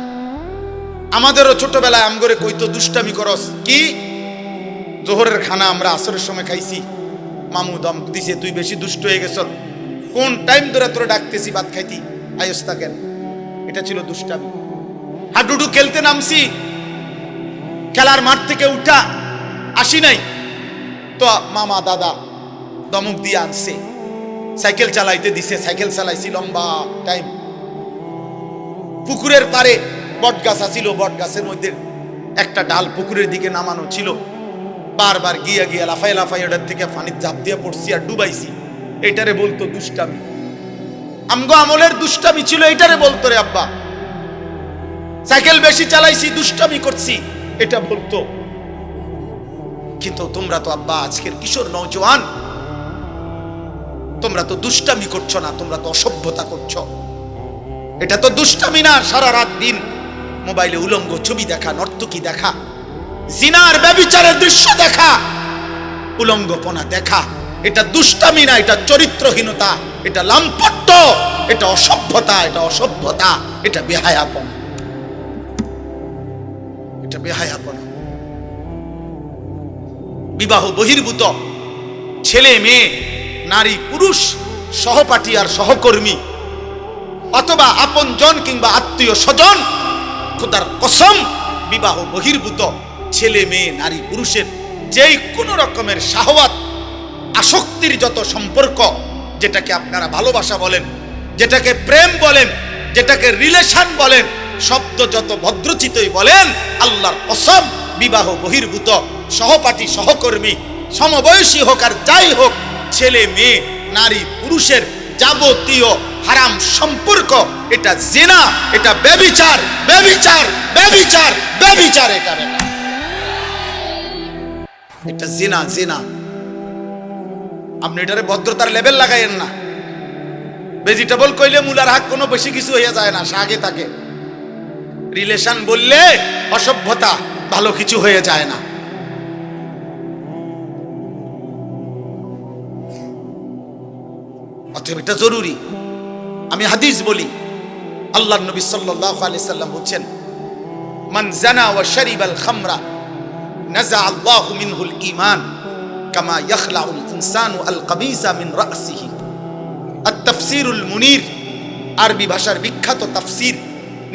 আমাদেরও ছোটবেলায় আমগরে কইতো দুষ্টামি করস কি। জোহরের খানা আমরা আসরের সময় খাইছি, মামু দম দিছে, তুই বেশি দুষ্ট হয়ে গেছ, কোন টাইম ধরে তোরা ডাকতেছি ভাত খাইতি, আয়স্তা কেন। এটা ছিল দুষ্টামি। হাডুডু খেলতে নামছি, খেলার মাঠ থেকে উঠা আসি নাই তো মামা দাদা দমক দিয়ে আনছে, সাইকেল চালাইতে দিছে, সাইকেল চালাইছি লম্বা টাইম। পুকুরের পারে বট গাছ আছিল, বট গাছের মধ্যে একটা ডাল পুকুরের দিকে নামানো ছিল, বারবার গিয়া গিয়া লাফাই লাফাই ওটার থেকে পানির ঝাঁপ দিয়ে পড়ছি আর ডুবাইছি। এটারে বলতো দুষ্টামি। আমগো আমলের দুষ্টামি ছিল, এটারে বলতো রে আব্বা। সাইকেল বেশি চালাইছি, দুষ্টামি করছি, এটা বলতো। কিন্তু তোমরা তো আব্বা আজকের কিশোর নওজোয়ান, তোমরা তো দুষ্টামি করছো না, তোমরা তো অসভ্যতা করছো। এটা তো দুষ্টামি না, সারা রাত দিন মোবাইলে উলঙ্গ ছবি দেখা, নর্তকী দেখা, জিনার ব্যভিচারের দৃশ্য দেখা, উলঙ্গপনা দেখা, এটা দুষ্টামি না, এটা চরিত্রহীনতা, এটা লাম্পট্য, এটা অসভ্যতা, এটা অসভ্যতা, এটা বেহায়াপনা, এটা বেহায়াপনা। বিবাহ বহির্ভূত ছেলে মেয়ে, নারী পুরুষ, সহপাঠী আর সহকর্মী, অথবা আপনজন কিংবা আত্মীয় স্বজন, খোদার কসম বিবাহ বহির্ভূত ছেলে মেয়ে নারী পুরুষের যেই কোনো রকমের শাহওয়াত, আসক্তির যত সম্পর্ক, যেটাকে আপনারা ভালোবাসা বলেন, যেটাকে প্রেম বলেন, যেটাকে রিলেশন বলেন, শব্দ যত ভদ্রচিতই বলেন, আল্লাহর কসম বিবাহ বহির্ভূত সহপাঠী সহকর্মী, সমবয়সী হোক আর যাই হোক, ছেলে মেয়ে নারী পুরুষের যাবতীয় হারাম সম্পর্ক, এটা জিনা, এটা ব্যভিচার, ব্যভিচার, ব্যভিচার, ব্যভিচার, এটা বেটা, এটা জিনা, জিনা। আপনি এটারে ভদ্রতার লেভেল লাগাইয়েন না। ভেজিটেবল কইলে মুলার হাক কোনো বেশি কিছু হয়ে যায় না, শাকে থাকে। রিলেশন বললে অসভ্যতা, ভালো কিছু হয়ে যায় না। অতএব এটা জরুরি। আমি হাদিস বলি, আল্লাহর নবী সাল্লাল্লাহু আলাইহি সাল্লাম বলেন, মান জানা ওয়া শারিবাল খামরা নাযা আল্লাহু মিনহুল ঈমান কামা ইয়াখলাউল ইনসানু আল কামিসা মিন রাসিহি। আত-তাফসীরুল মুনীর, আরবি ভাষার বিখ্যাত তাফসীর,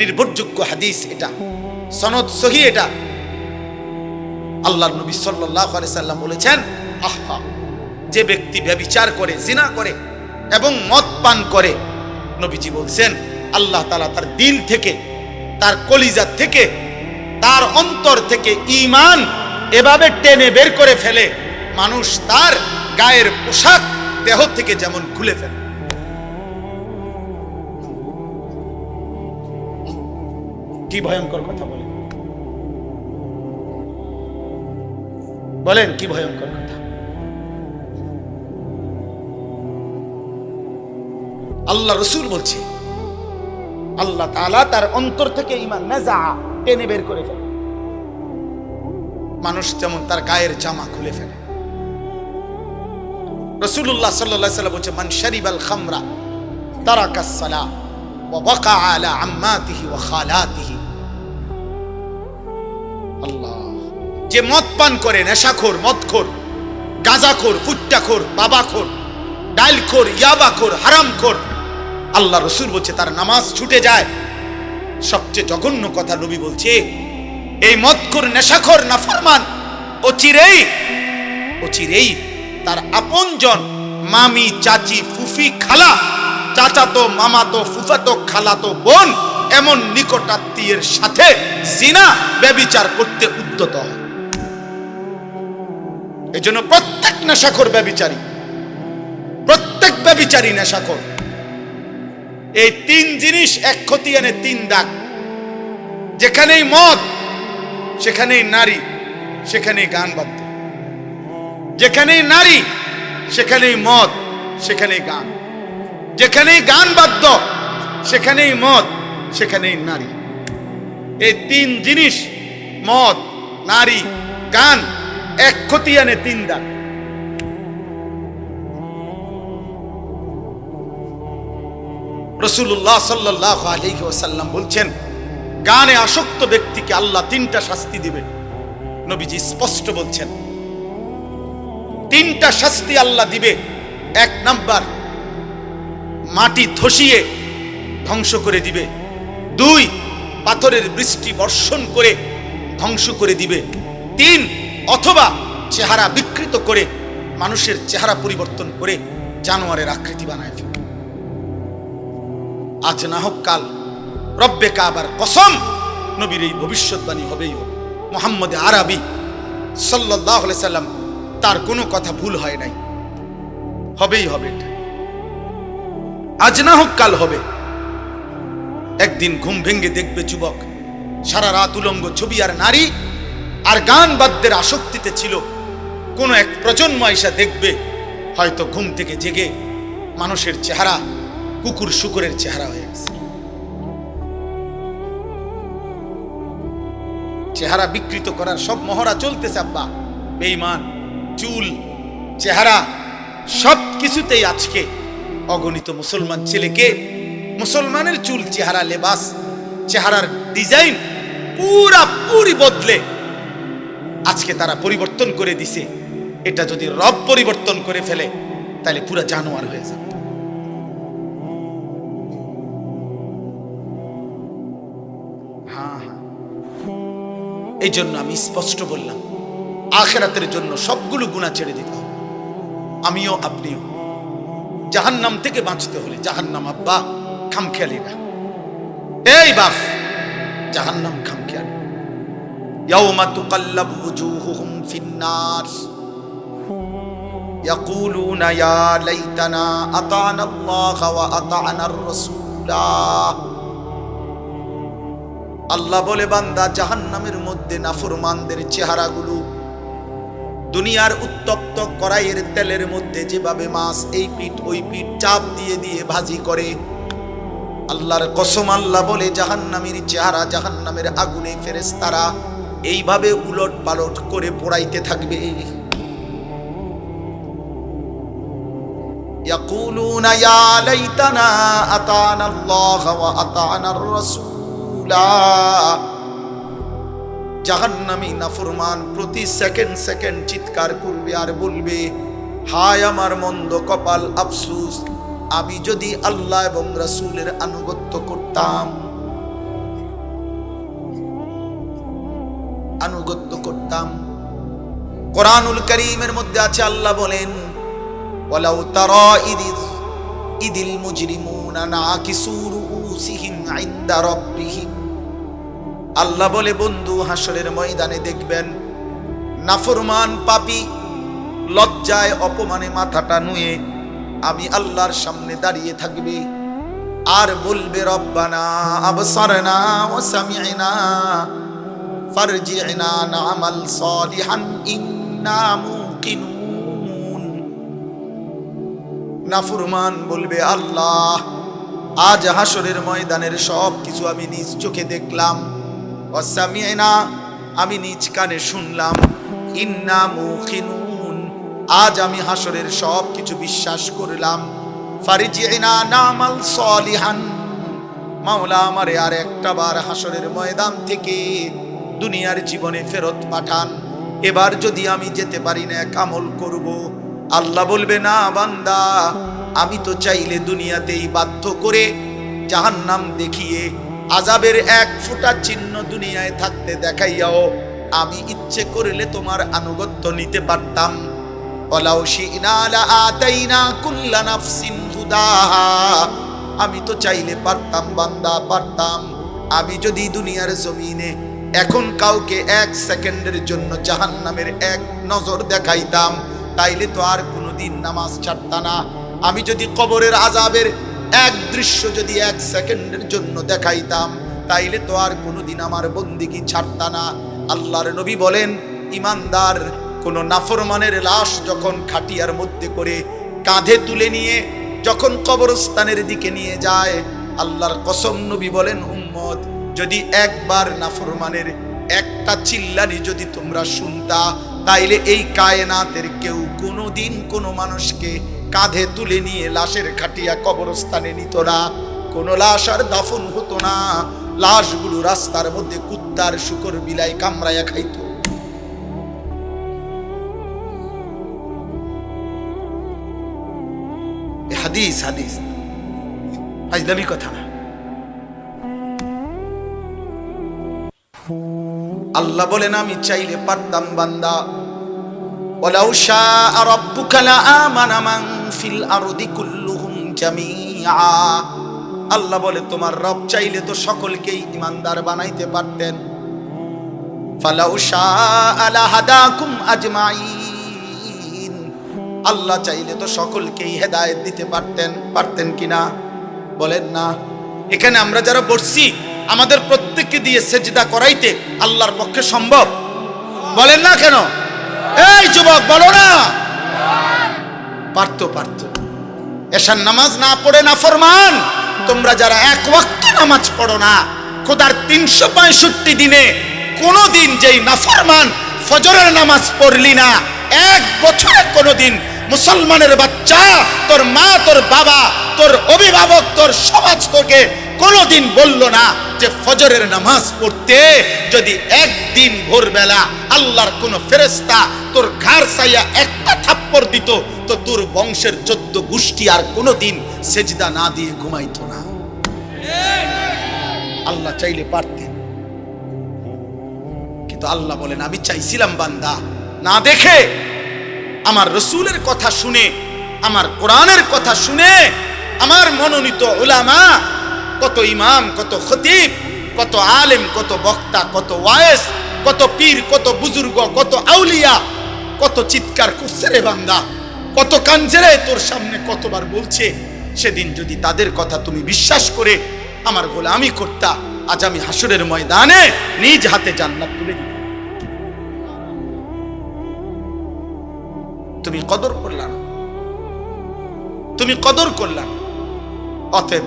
নির্ভরযোগ্য হাদিস, এটা সনদ সহিহ। এটা আল্লাহর নবী সাল্লাল্লাহু আলাইহি সাল্লাম বলেছেন, আহা, যে ব্যক্তি ব্যভিচার করে, জিনা করে এবং মদ পান করে, নবীজি বলছেন আল্লাহ তাআলা তার দিল থেকে, তার কলিজা থেকে, তার অন্তর থেকে ঈমান এভাবে টেনে বের করে ফেলে, মানুষ তার গায়ের পোশাক দেহ থেকে যেমন খুলে ফেলে। কি ভয়ঙ্কর কথা বলেন, বলেন কি ভয়ঙ্কর কথা। আল্লাহ রসুল বলছে আল্লাহ তাআলা তার অন্তর থেকে ঈমান নাযা, টেনে বের করে ফেলে, মানুষ যেমন তার গায়ের জামা খুলে ফেলে। রাসূলুল্লাহ সাল্লাল্লাহু আলাইহি ওয়াসাল্লাম বলছে, মান শারিবাল খামরা তারাকাস সালাহ ওয়া ওয়াকা আলা আম্মাতিহি ওয়া খালাতিহি। আল্লাহ, যে মদ পান করে, নেশাখোর, মদখোর, গাঁজাখোর, ফুট্টাখোর, বাবাখোর, ডাইলখোর, ইয়াবাখোর, হারামখোর, আল্লাহ রসুল বলছে তার নামাজ ছুটে যায়। সবচেয়ে জঘন্য কথা নবী বলছে, এই মদখোর, নেশাখোর, নাফরমান অচিরেই তার আপনজন, মামি, চাচি, ফুফি, খালা, চাচাতো, মামাতো, ফুফাতো, খালাতো বোন, এমন নিকটাত্মীয়ের সাথে জিনা, ব্যভিচার করতে উদ্যত হয়। এজন্য প্রত্যেক নেশাখোর ব্যভিচারী, প্রত্যেক ব্যভিচারী নেশাখোর। এই তিন জিনিস এক খতিয়ানে তিন দাগ। যেখানেই মদ সেখানেই নারী, সেখানেই গান বাদ্য। যেখানেই নারী সেখানেই মদ, সেখানেই গান। যেখানেই গান বাদ্য সেখানেই মদ, সেখানেই নারী। এই তিন জিনিস, মদ, নারী, গান, এক খতিয়ানে তিন দাগ। রাসূলুল্লাহ সাল্লাল্লাহু আলাইহি ওয়াসাল্লাম বলছেন, গানে আসক্ত ব্যক্তিকে আল্লাহ তিনটা শাস্তি দিবেন। নবীজি স্পষ্ট বলছেন, তিনটা শাস্তি আল্লাহ দিবে। এক নাম্বার, মাটি ধসিয়ে ধ্বংস করে দিবে। দুই, পাথরের বৃষ্টি বর্ষণ করে ধ্বংস করে দিবে। তিন, অথবা চেহারা বিকৃত করে, মানুষের চেহারা পরিবর্তন করে জানোয়ারের আকৃতি বানায় ফেলবে। আজ না হোক কাল, রব্বে কাবার কসম, নবীর এই ভবিষ্যৎবাণী হবেই হবে। মুহাম্মদ আরবি সাল্লাল্লাহু আলাইহি সাল্লাম, তার কোনো কথা ভুল হয় নাই, হবেই হবে। এটা আজ না হোক কাল হবে। একদিন ঘুম ভেঙে দেখবে যুবক সারা রাত উলঙ্গ ছবি আর নারী আর গান বাদ্যের আসক্তিতে ছিল। কোন এক প্রজন্ম এসে দেখবে হয়তো ঘুম থেকে জেগে মানুষের চেহারা কুকুর শুকুরের চেহারা হয়ে গেছে। চেহারা বিকৃত করার সব মহড়া চলতেছে আব্বা। বেঈমান, চুল, চেহারা, সব কিছুতেই আজকে অগণিত মুসলমান ছেলেকে, মুসলমানের চুল, চেহারা, লেবাস, চেহারার ডিজাইন পুরি বদলে আজকে তারা পরিবর্তন করে দিছে। এটা যদি রব পরিবর্তন করে ফেলে তাহলে পুরা জানোয়ার হয়ে যাবে। এই জন্য আমি স্পষ্ট বললাম, আখিরাতের জন্য সবগুলো গুনাহ ছেড়ে দিতে হবে। আমিও আপনিও। জাহান্নাম থেকে বাঁচতে হলে, জাহান্নাম আব্বা খামখেয়ালি না। এই বাপ, জাহান্নাম খামখেয়ালি। ইয়াউমা তুকাল্লাবু ওজুহুহুম ফিন্নার ইয়াকুলুনা ইয়া লাইতানা আতানা আল্লাহ ওয়া আতানার রাসূলা। আল্লাহ বলে, বান্দা, জাহান্নামের মধ্যে নাফরমানদের চেহারাগুলো দুনিয়ার উত্তপ্ত কড়াইয়ের তেলের মধ্যে যেভাবে মাছ এই পিঠ ওই পিঠ চাপ দিয়ে দিয়ে ভাজি করে, আল্লাহর কসম আল্লাহ বলে জাহান্নামের চেহারা জাহান্নামের আগুনে ফেরেশতারা এইভাবে উলট পালট করে পোড়াইতে থাকবে। ইয়াকুলুনা ইয়া লাইতানা আতানা আল্লাহ ওয়া আতানার রাসূলা। জাহান্নামী নাফরমান প্রতি সেকেন্ড সেকেন্ড চিৎকার করবে আর বলবে, হায় আমার মন্দ কপাল, আফসোস, আমি যদি আল্লাহ এবং রাসূলের আনুগত্য করতাম, আনুগত্য করতাম। কোরআনুল কারীমের মধ্যে আছে, আল্লাহ বলেন, ওয়ালাউ তারা ইদিল মুজরিমুনা নাকিসু রুউসিহিম ইনদা রাব্বিহিম। আল্লাহ বলে, বন্ধু, হাসরের ময়দানে দেখবেন নাফরমান পাপী লজ্জায় অপমানে মাথাটা নুয়ে আমি আল্লাহর সামনে দাঁড়িয়ে থাকবে আর বলবে, রব্বানা আবসারনা ওয়া সামি'না ফারজি'না না'মাল সালিহান ইন্না মুকিনুন। নাফরমান বলবে, আল্লাহ, আজ হাসরের ময়দানের সব কিছু আমি নিজ চোখে দেখলাম, ওয়া সামি'না, আমি নিজ কানে শুনলাম, ইন্না মুকিনুন, আজ আমি হাসরের সব কিছু বিশ্বাস করলাম। ফারজি'না না'মাল সালিহান, মাওলা আমারে আর একটা বার হাসরের ময়দান থেকে দুনিয়ার জীবনে ফেরত পাঠান, এবার যদি আমি যেতে পারি না এক আমল করব। আল্লাহ বলবে, না বান্দা, আমি তো চাইলে দুনিয়াতেই বাধ্য করে জাহান্নাম দেখিয়ে আযাবের এক ফোঁটা চিহ্ন দুনিয়ায় থাকতে দেখাইয়াও আমি ইচ্ছে করলে তোমার আনুগত্য নিতে পারতাম। ওয়ালাউ শি'না লাআতাইনা কুল্লা নাফসিন হুদাহা, আমি তো চাইলে পারতাম বান্দা, পারতাম। আমি যদি দুনিয়ার জমিনে এখন কাউকে এক সেকেন্ডের জন্য জাহান্নামের এক নজর দেখাইতাম, তাইলে তো আর কোনোদিন নামাজ ছাড়তা না। আমি যদি কবরের আযাবের এক দৃশ্য যদি এক সেকেন্ডের জন্য দেখাইতাম, তাইলে তো আর কোনোদিন আমার বন্দেগী ছাড়তা না। আল্লাহর নবী বলেন, ইমানদার কোন নাফরমানের লাশ যখন খাটিয়ার মধ্যে করে কাঁধে তুলে নিয়ে যখন কবরস্থানের দিকে নিয়ে যায়, আল্লাহর কসম, নবী বলেন, উম্মত, যদি একবার নাফরমানের একটা চিল্লানি যদি তোমরা শুনতা, তাইলে এই কায়নাতের কেউ কোনোদিন কোনো মানুষকে কাঁধে তুলে নিয়ে লাশের খাটিয়া কবরস্থানে নিত না। কোনো লাশ আর দাফন হতো না, লাশগুলো রাস্তার মধ্যে কুত্তার শুকর বিলাই কামড়াইয়া খাইত। হাদিস হাদিস ফাজলামি কথা না। আল্লাহ বলেন, আমি চাইলে পারতাম বান্দা, ওয়ালাউ শাআ রাব্বুকা লাআমানা মান ফিল আরদি কুল্লুহুম জামিআ। আল্লাহ বলে, তোমার রব চাইলে তো সকলকেই ঈমানদার বানাইতে পারতেন। ফালাউ শাআ লাহাদাকুম আজমাইন, আল্লাহ চাইলে তো সকলকেই হেদায়েত দিতে পারতেন কিনা? বলেন না। এখানে আমরা যারা বসছি, আমাদের প্রত্যেককে দিয়ে সেজদা করাইতে আল্লাহর পক্ষে সম্ভব? বলেন না কেন? এই যুবক, বলো না। পারতো। এশার নামাজ না পড়ে নাফরমান তোমরা যারা এক ওয়াক্ত নামাজ পড়ো না, খোদার 365 দিনে কোনদিন যেই নাফরমান ফজরের নামাজ পড়লি না, এক বছরে কোনদিন মুসলমানের বাচ্চা, তোর মা, তোর বাবা, তোর অভিভাবক, তোর সমাজ তোকে কোনদিন বলল না যে ফজরের নামাজ পড়তে যদি একদিন ভোরবেলা আল্লাহর কোন ফেরেশতা তোর ঘাড় ছাইয়া একটা থাপ্পড় দিত, তো তোর বংশের 14 গোষ্ঠী আর কোনদিন সেজদা না দিয়ে ঘুমাইতো না। আল্লাহ চাইলে পারতেন, কিন্তু আল্লাহ বলেন, আমি চাইছিলাম বান্দা না দেখে, আমার রসুলের কথা শুনে, আমার কোরআনের কথা শুনে, আমার মনোনীত উলামা, কত ইমাম, কত খতিব, কত আলেম, কত বক্তা, কত ওয়ায়েস, কত পীর, কত বুজুর্গ, কত আউলিয়া, কত চিৎকার করছে রে বান্দা, কত কানছে রে তোর সামনে, কতবার বলছে। সেদিন যদি তাদের কথা তুমি বিশ্বাস করে আমার গোলামি করতা, আজ আমি হাসরের ময়দানে নিজ হাতে জান্নাত তুলে দিতাম। তুমি কদর করলা না, তুমি কদর করলা। অতএব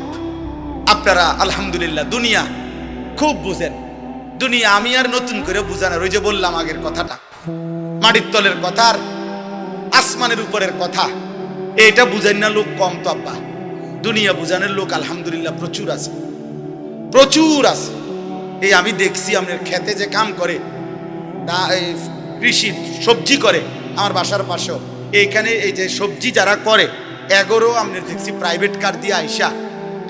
আপনারা আলহামদুলিল্লাহ দুনিয়া খুব বুঝেন। দুনিয়া আমি আর নতুন করে বুঝানোর, ওই যে বললাম আগের কথাটা, মাটির তলের কথা আর আসমানের উপরের কথা, এটা বুঝাই না লোক কম তো আব্বা, দুনিয়া বুঝানোর লোক আলহামদুলিল্লাহ প্রচুর আছে, প্রচুর আছে। এই আমি দেখছি আপনার খেতে যে কাম করে, কৃষি সবজি করে, আমার বাসার পাশেও এইখানে এই যে সবজি যারা করে এগোরও আপনার দেখছি প্রাইভেট কার দিয়ে আইসা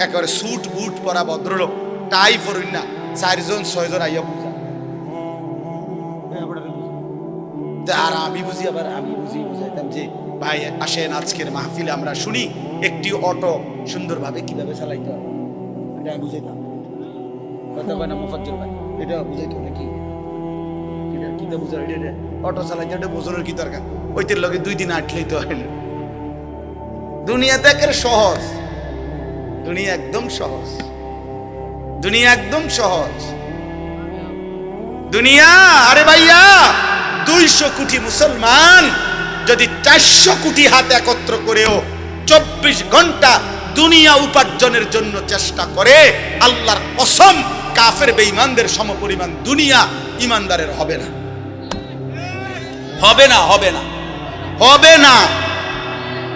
একেবারে স্যুট বুট পরা ভদ্রলোক, টাই পরুন না, 4জন 6জন আইয়া বুঝা। আর আমি বুঝি, আবার আমি বুঝাইতাম যে ভাই আসেন আজকের মাহফিলে আমরা শুনি একটি অটো সুন্দরভাবে কিভাবে চালাইতে হবে, এটা আমি বুঝাইতাম। কথা হয় না মুফাজ্জল ভাই, এটা বুঝাইতো নাকি? কিতা বুঝার, এটা অটো চালাইতে এটা বোঝানোর কি দরকার? ওইটির লগে 2 দিন আটলেই তো হয় না। দুনিয়াতে একের সহজ, দুনিয়া একদম সহজ, দুনিয়া একদম সহজ দুনিয়া। আরে ভাইয়া 200 কোটি মুসলমান যদি 400 কোটি হাত একত্র করেও 24 ঘন্টা দুনিয়া উপার্জনের জন্য চেষ্টা করে, আল্লাহর কসম কাফের বেঈমানদের সমপরিমাণ দুনিয়া ইমানদারের হবে না, হবে না, হবে না, হবে না।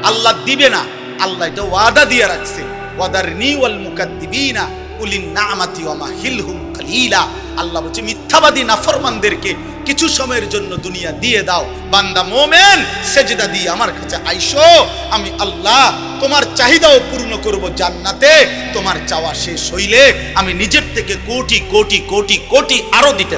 আল্লাহ দিবে না, আল্লাহ এটা ওয়াদা দিয়ে রাখছে, ওয়াদারনি ওয়াল মুকাদ্দিবিনা উলিন নামাতি ওয়া মাহিলহুম কালিলা। আল্লাহ বলছে মিথ্যাবাদী নাফরমানদেরকে কিছু সময়ের জন্য দুনিয়া দিয়ে দাও, বান্দা মুমিন সেজদা দিয়ে আমার কাছে আইসো, আমি আল্লাহ তোমার চাহিদাও পূর্ণ করব জান্নাতে। তোমার চাওয়া শেষ হইলে আমি নিজের থেকে কোটি কোটি কোটি কোটি আরো দিতে